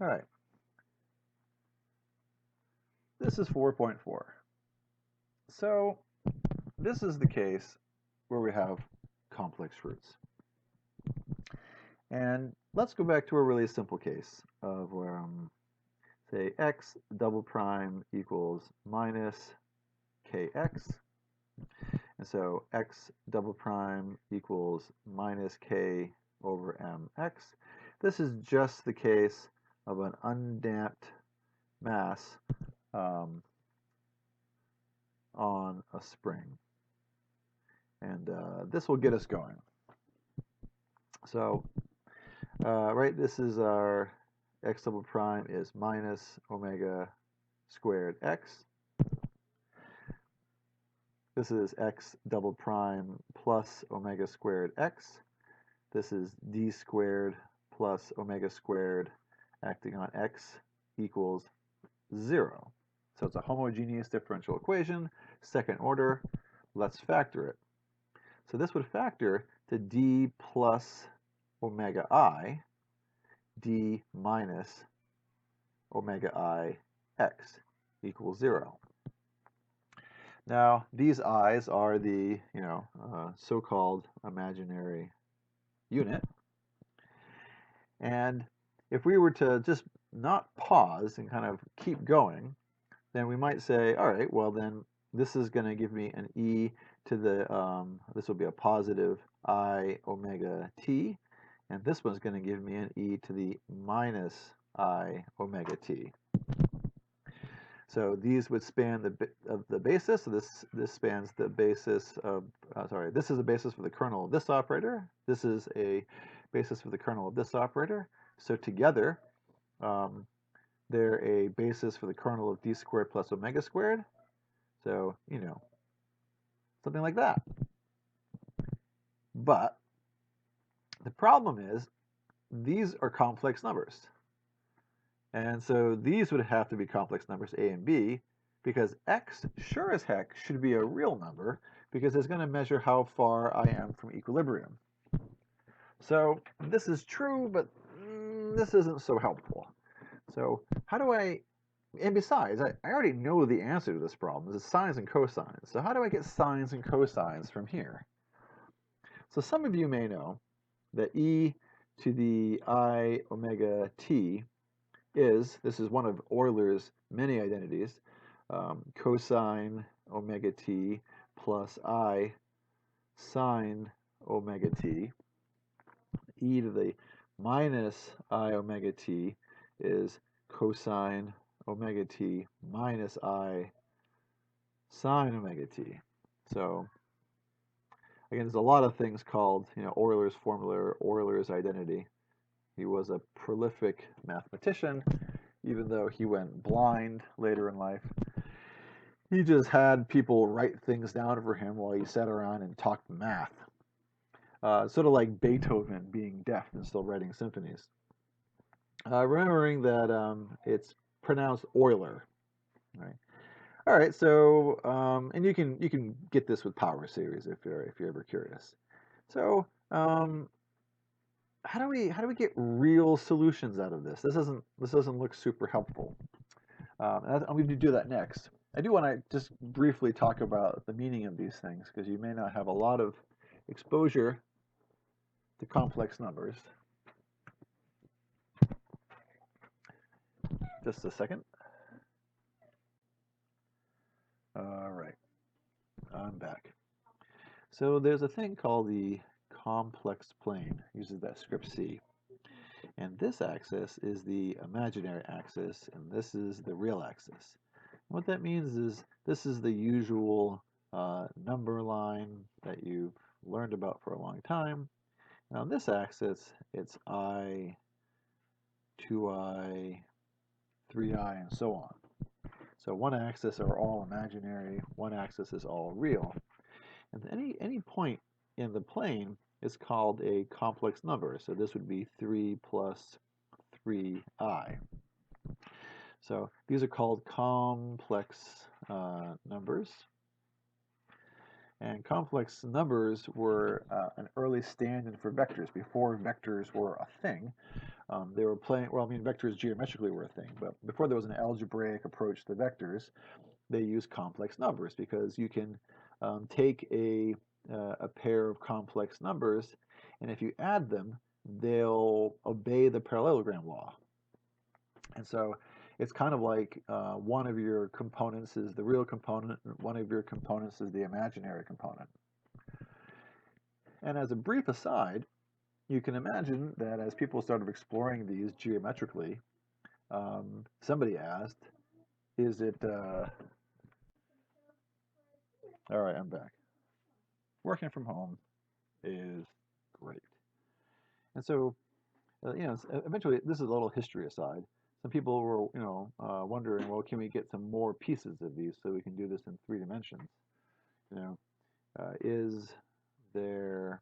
All right, this is 4.4. So this is the case where we have complex roots. And let's go back to a really simple case of where, say, x double prime equals minus kx. And so x double prime equals minus k over mx. This is just the case of an undamped mass on a spring. And this will get us going. So, right, this is our x double prime is minus omega squared x. This is x double prime plus omega squared x. This is d squared plus omega squared acting on x equals 0. So it's a homogeneous differential equation, second order. Let's factor it. So this would factor to d plus omega I, d minus omega I x equals 0. Now, these i's are the so-called imaginary unit. And if we were to just not pause and kind of keep going, then we might say, all right, well then this is going to give me an e to the, this will be a positive I omega t, and this one's going to give me an e to the minus I omega t. So these would span the basis. So this spans the basis of, this is a basis for the kernel of this operator. This is a basis for the kernel of this operator. So together, they're a basis for the kernel of d squared plus omega squared. So, something like that. But the problem is these are complex numbers. And so these would have to be complex numbers a and b, because x sure as heck should be a real number, because it's going to measure how far I am from equilibrium. So this is true, but this isn't so helpful. So how do I, and besides, I already know the answer to this problem. It's sines and cosines. So how do I get sines and cosines from here? So some of you may know that e to the I omega t this is one of Euler's many identities, cosine omega t plus I sine omega t. E to the minus I omega t is cosine omega t minus I sine omega t. So again, there's a lot of things called, Euler's formula or Euler's identity. He was a prolific mathematician, even though he went blind later in life. He just had people write things down for him while he sat around and talked math. Sort of like Beethoven being deaf and still writing symphonies. Remembering that it's pronounced Euler, right? All right, so and you can get this with power series if you're ever curious. So how do we get real solutions out of this? This doesn't look super helpful. I'm going to do that next. I do want to just briefly talk about the meaning of these things, because you may not have a lot of exposure to complex numbers. Just a second. All right, I'm back. So there's a thing called the complex plane. Uses that script C. And this axis is the imaginary axis, and this is the real axis. What that means is this is the usual number line that you've learned about for a long time. And on this axis, it's I, 2I, 3I, and so on. So one axis are all imaginary, one axis is all real. And any point in the plane is called a complex number. So this would be 3 plus 3I. So these are called complex numbers. And complex numbers were an early stand-in for vectors. Before vectors were a thing, They were playing, well, I mean, vectors geometrically were a thing, but before there was an algebraic approach to vectors, they used complex numbers because you can take a pair of complex numbers, and if you add them, they'll obey the parallelogram law. And so it's kind of like one of your components is the real component, and one of your components is the imaginary component. And as a brief aside, you can imagine that as people started exploring these geometrically, somebody asked, is it, all right, I'm back. Working from home is great. And so, eventually, this is a little history aside. Some people were, wondering, well, can we get some more pieces of these so we can do this in 3 dimensions? Is there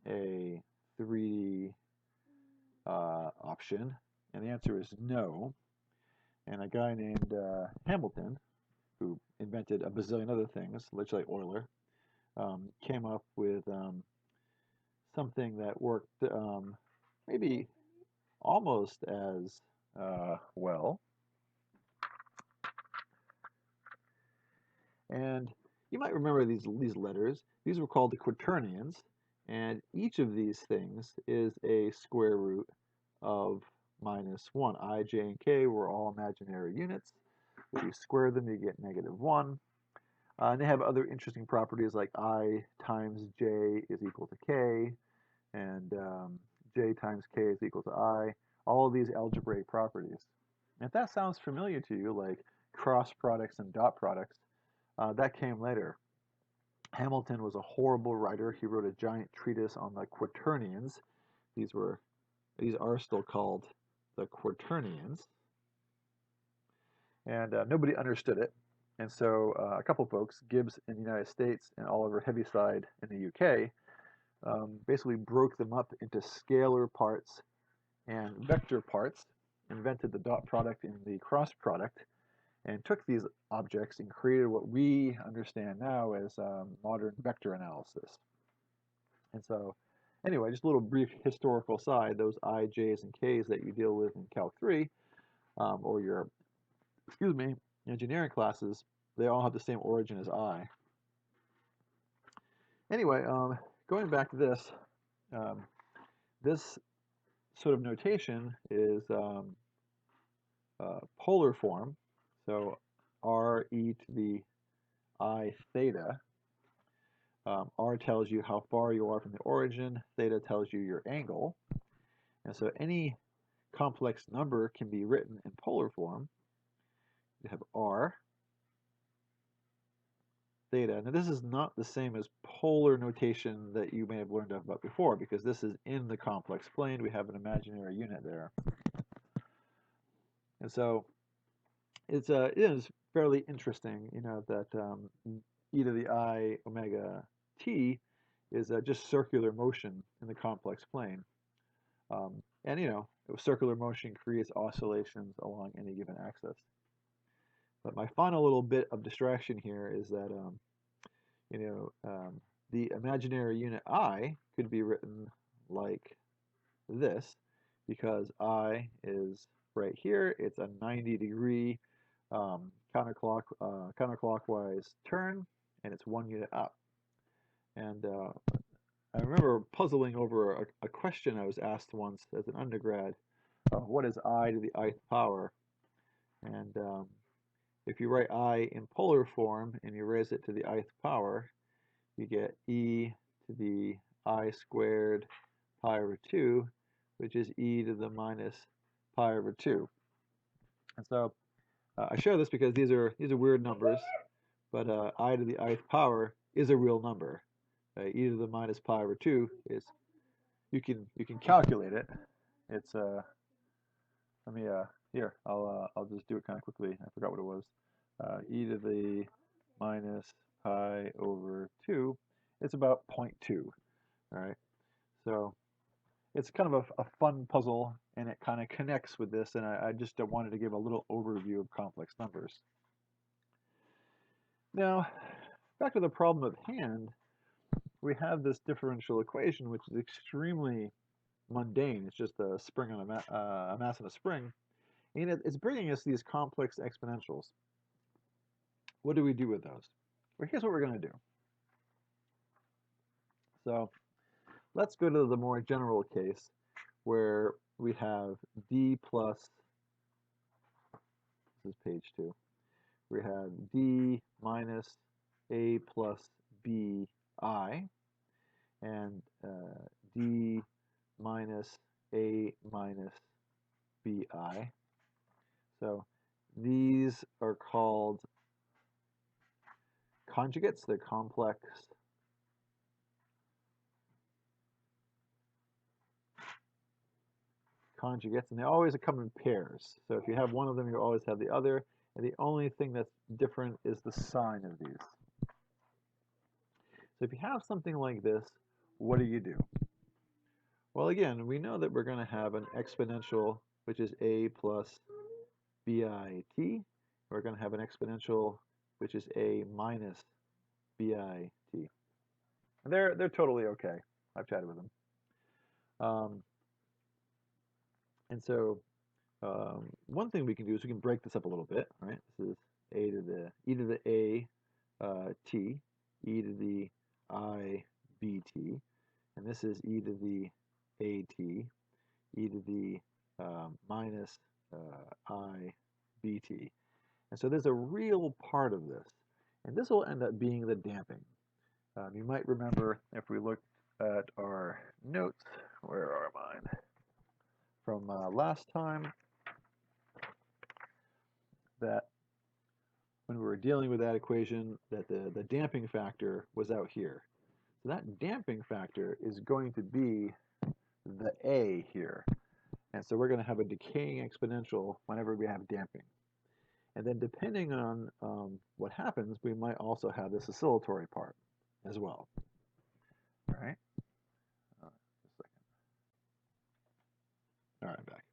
a 3D option? And the answer is no. And a guy named Hamilton, who invented a bazillion other things, much like Euler, came up with something that worked maybe almost as well. And you might remember these letters. These were called the quaternions, and each of these things is a square root of -1. I, j, and k were all imaginary units. If you square them, you get -1. And they have other interesting properties like I times j is equal to k, and j times k is equal to I. All of these algebraic properties. And if that sounds familiar to you, like cross products and dot products, that came later. Hamilton was a horrible writer. He wrote a giant treatise on the quaternions. These are still called the quaternions. And nobody understood it. And so a couple folks, Gibbs in the United States and Oliver Heaviside in the UK, basically broke them up into scalar parts and vector parts, invented the dot product and the cross product, and took these objects and created what we understand now as modern vector analysis. And so, anyway, just a little brief historical side, those I, J's, and K's that you deal with in Calc 3, or your, engineering classes, they all have the same origin as I. Anyway, going back to this, this sort of notation is polar form. So r e to the I theta. R tells you how far you are from the origin. Theta tells you your angle. And so any complex number can be written in polar form. You have r theta. Now this is not the same as polar notation that you may have learned about before, because this is in the complex plane. We have an imaginary unit there. And so it is fairly interesting, that e to the I omega t is just circular motion in the complex plane. And circular motion creates oscillations along any given axis. But my final little bit of distraction here is that the imaginary unit I could be written like this, because I is right here. It's a 90-degree counterclockwise turn, and it's 1 unit up. And I remember puzzling over a question I was asked once as an undergrad. What is I to the ith power? And if you write I in polar form and you raise it to the ith power, you get e to the I squared pi over 2, which is e to the minus pi over 2. And so I share this because these are weird numbers, but I to the ith power is a real number. E to the minus pi over 2 is, you can calculate it. It's let me here, I'll just do it kind of quickly. I forgot what it was. E to the minus pi over 2, it's about 0.2. All right, so it's kind of a fun puzzle, and it kind of connects with this, and I just wanted to give a little overview of complex numbers. Now, back to the problem at hand, we have this differential equation, which is extremely mundane. It's just a spring on a mass on a spring. And it's bringing us these complex exponentials. What do we do with those? Well, here's what we're going to do. So let's go to the more general case where we have d plus, this is page 2, we have d minus a plus bi, and d minus a minus bi. So these are called conjugates. They're complex conjugates, and they always come in pairs. So if you have one of them, you always have the other, and the only thing that's different is the sign of these. So if you have something like this, what do you do? Well, again, we know that we're going to have an exponential, which is a plus bit. We're going to have an exponential, which is a minus bit. And they're totally okay. I've chatted with them. And so one thing we can do is we can break this up a little bit, right? This is e to the a t, e to the I bt, and this is e to the at, e to the minus I bt. And so there's a real part of this, and this will end up being the damping. You might remember if we look at our notes, where are mine? From last time, that when we were dealing with that equation, that the damping factor was out here. So that damping factor is going to be the a here. And so we're going to have a decaying exponential whenever we have damping. And then depending on what happens, we might also have this oscillatory part as well. All right. Just a second. All right, back.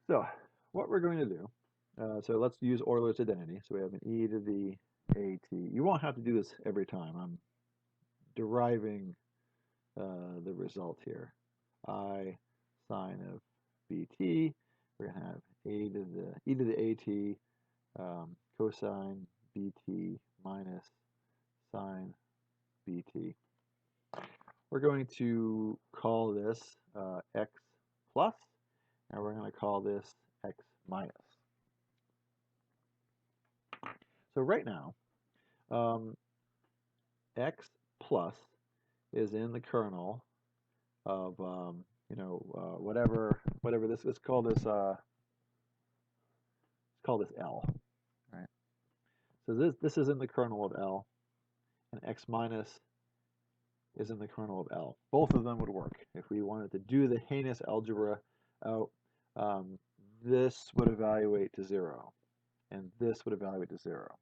So what we're going to do, so let's use Euler's identity. So we have an e to the at. You won't have to do this every time. I'm deriving the result here. I sine of bt. We're going to have e to the at cosine bt minus sine bt. We're going to call this x plus, and we're going to call this x minus. So right now, x plus is in the kernel of whatever this. Let's call this L, right? So this is in the kernel of L, and x minus is in the kernel of L. Both of them would work. If we wanted to do the heinous algebra out, this would evaluate to 0, and this would evaluate to 0.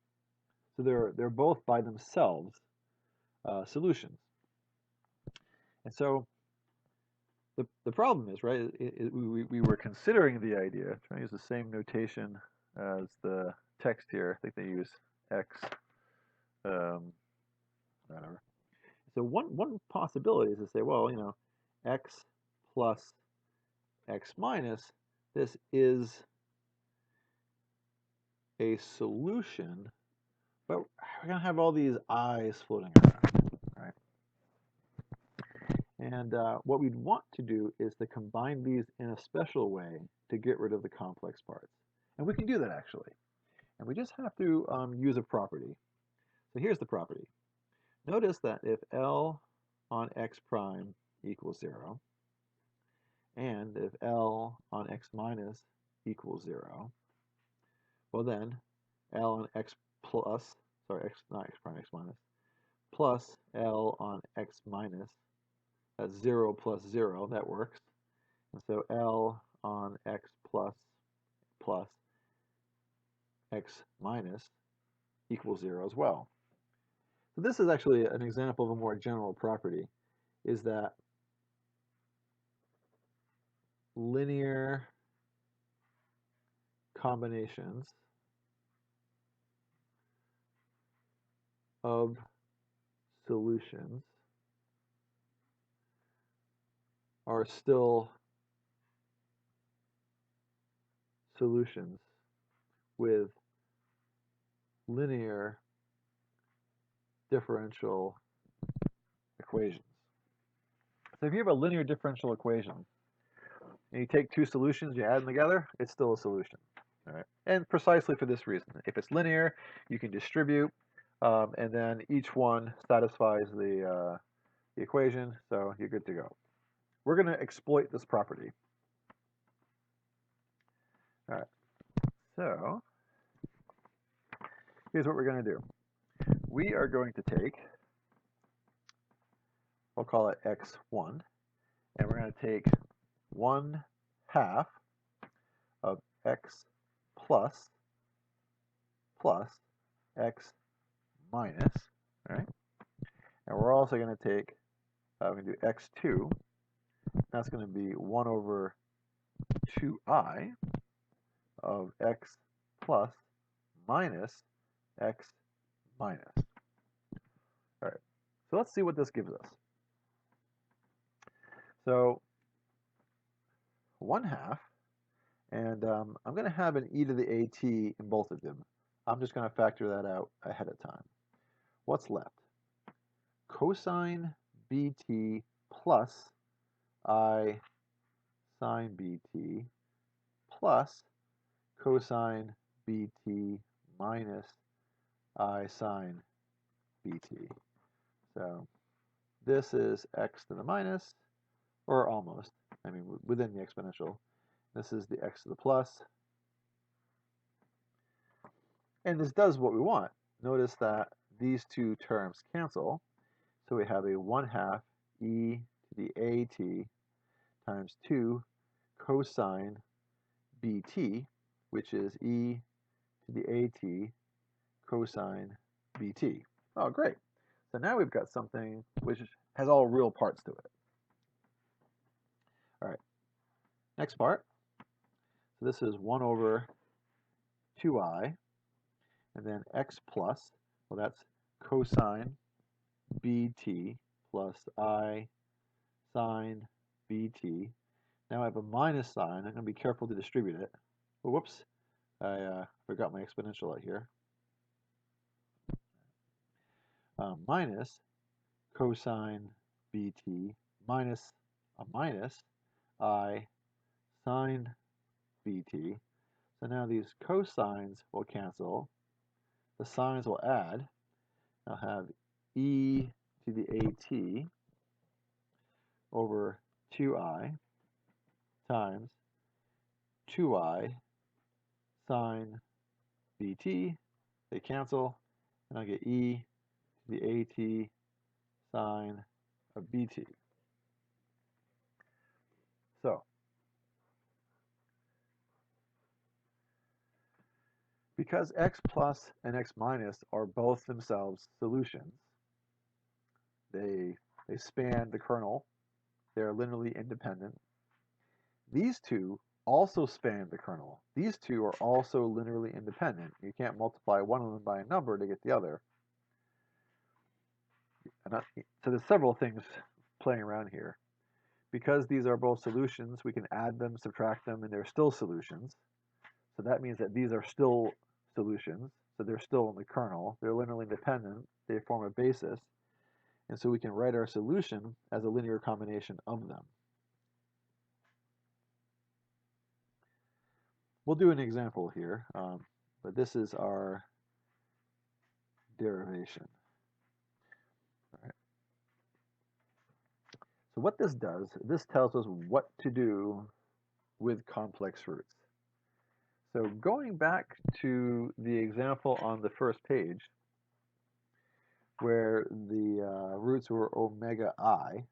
So they're both by themselves solutions. And so the problem is, right, we were considering the idea, trying to use the same notation as the text here. I think they use x, whatever. So one possibility is to say, well, x plus x minus, this is a solution, but we're going to have all these i's floating around, right? And what we'd want to do is to combine these in a special way to get rid of the complex parts. And we can do that, actually. And we just have to use a property. So here's the property. Notice that if L on x prime equals 0, and if L on x minus equals 0, well then L on x plus, sorry, not x prime, x minus, plus L on x minus, that's 0 plus 0, that works. And so L on x plus plus x minus equals 0 as well. So this is actually an example of a more general property, is that linear combinations of solutions are still solutions with linear differential equations. So if you have a linear differential equation and you take two solutions, you add them together, it's still a solution. All right? And precisely for this reason. If it's linear, you can distribute, and then each one satisfies the equation, so you're good to go. We're going to exploit this property. All right, so here's what we're going to do. We are going to take, we'll call it x1, and we're going to take 1/2 of x plus x minus, all right? And we're also going to take, we're going to do x2, that's going to be 1/2i of x plus minus x minus. All right, so let's see what this gives us. So 1/2, and I'm going to have an e to the at in both of them. I'm just going to factor that out ahead of time. What's left? Cosine bt plus I sine bt plus cosine bt minus I sine bt. So this is x to the minus, or almost, I mean within the exponential. This is the x to the plus. And this does what we want. Notice that these two terms cancel. So we have a 1/2 e to the at times 2 cosine bt, which is e to the at cosine bt. Oh, great. So now we've got something which has all real parts to it. All right, next part. So this is 1/2i, and then x plus, well, that's cosine bt plus I sine bt. Now I have a minus sign. I'm going to be careful to distribute it. Oh, whoops, I forgot my exponential out here. Minus cosine bt minus a minus I sine bt. So now these cosines will cancel. The signs will add. I'll have e to the at over 2i times 2i sine bt. They cancel, and I get e to the at sine of bt. So because x plus and x minus are both themselves solutions, they span the kernel, they're linearly independent. These two also span the kernel. These two are also linearly independent. You can't multiply one of them by a number to get the other. So there's several things playing around here. Because these are both solutions, we can add them, subtract them, and they're still solutions. So that means that these are still solutions. So they're still in the kernel. They're linearly independent. They form a basis. And so we can write our solution as a linear combination of them. We'll do an example here, but this is our derivation. All right. So what this does, this tells us what to do with complex roots. So going back to the example on the first page, where the roots were omega I,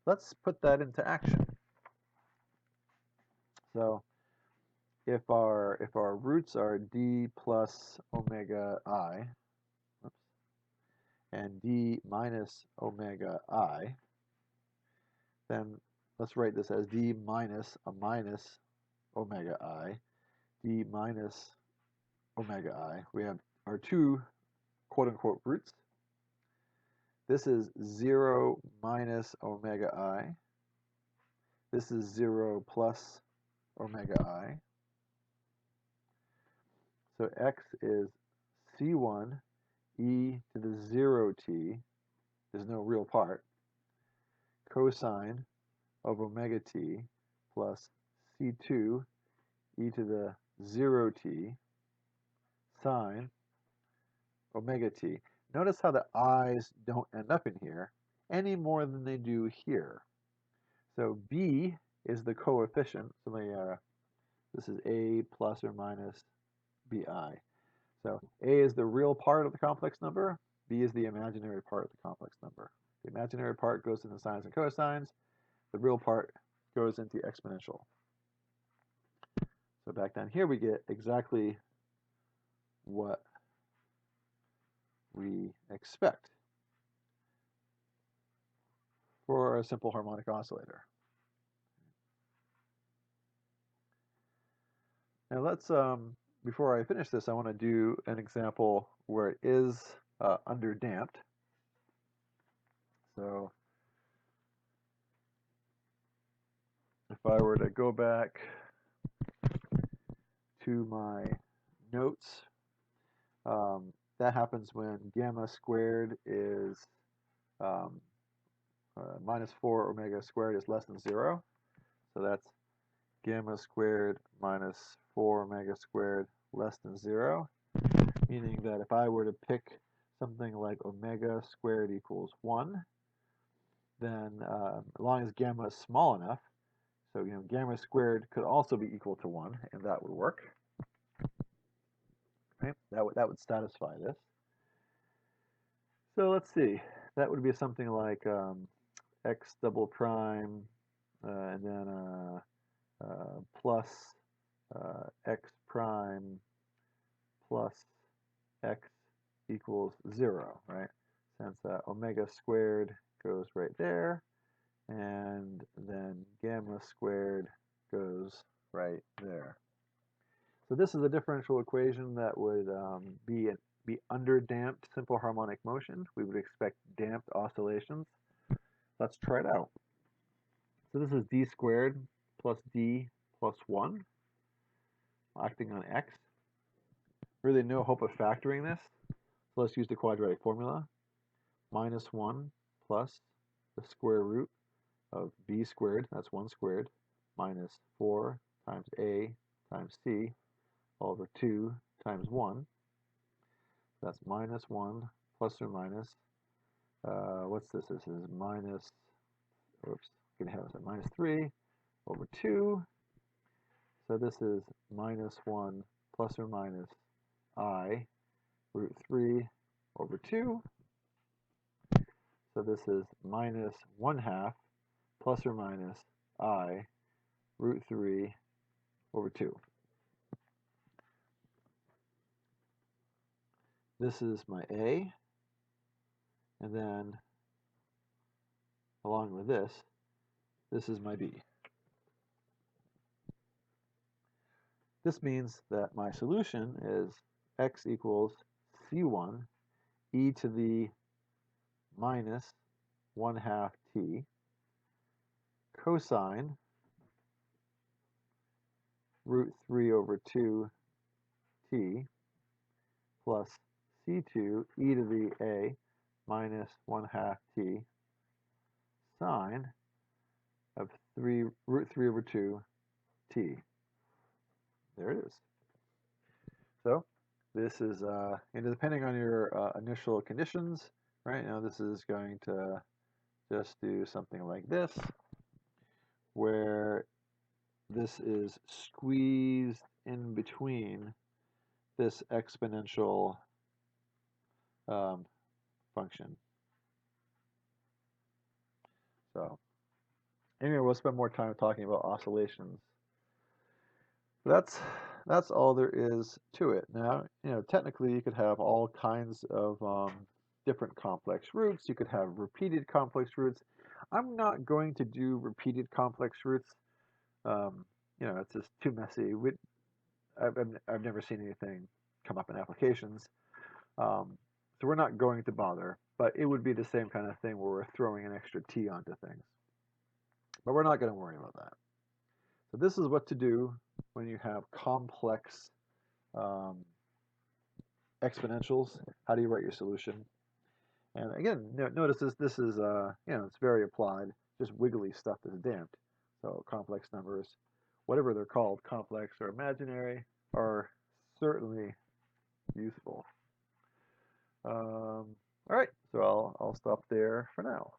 let's put that into action. So if our roots are d plus omega I, oops, and d minus omega I, then let's write this as d minus a minus omega I, d minus omega I. We have our two quote-unquote roots. This is 0 minus omega I, This is 0 plus omega I. So x is c1 e to the 0t, there's no real part, cosine of omega t plus c2 e to the 0t sine omega t. Notice how the i's don't end up in here any more than they do here. So b is the coefficient. So this is a plus or minus bi. So a is the real part of the complex number. B is the imaginary part of the complex number. The imaginary part goes into sines and cosines. The real part goes into exponential. So back down here we get exactly what we expect for a simple harmonic oscillator. Now let's, before I finish this, I want to do an example where it is underdamped. So if I were to go back to my notes, that happens when gamma squared is minus 4 omega squared is less than 0. So that's gamma squared minus 4 omega squared less than 0, meaning that if I were to pick something like omega squared equals 1, then as long as gamma is small enough, so gamma squared could also be equal to 1, and that would work. Okay? That would satisfy this. So let's see. That would be something like x double prime and then plus x prime plus x equals 0, right? Since omega squared goes right there, and then gamma squared goes right there. So this is a differential equation that would be under damped simple harmonic motion. We would expect damped oscillations. Let's try it out. So this is d squared plus d plus 1 acting on x. Really no hope of factoring this. So let's use the quadratic formula. Minus 1 plus the square root of b squared, that's 1 squared, minus 4 times a times c all over 2 times 1. That's minus 1 plus or minus, what's this? This is minus, oops, going to have it minus 3 over 2. So this is minus 1 plus or minus I root 3 over 2. So this is minus 1/2 plus or minus I root 3 over 2. This is my A, and then along with this is my B. This means that my solution is x equals c1 e to the minus 1/2 t cosine root 3 over 2 t plus c2 e to the a minus 1/2 t sine of root 3 over 2 t. There it is. So this is, depending on your initial conditions, right now this is going to just do something like this, where this is squeezed in between this exponential function. So anyway, we'll spend more time talking about oscillations. That's all there is to it. Now, technically you could have all kinds of different complex roots. You could have repeated complex roots. I'm not going to do repeated complex roots. It's just too messy. I've never seen anything come up in applications. So we're not going to bother, but it would be the same kind of thing where we're throwing an extra t onto things. But we're not going to worry about that. So this is what to do when you have complex um, exponentials. How do you write your solution? And again, notice this is it's very applied, just wiggly stuff that's damped. So complex numbers, whatever they're called, complex or imaginary, are certainly useful. All right, so I'll stop there for now.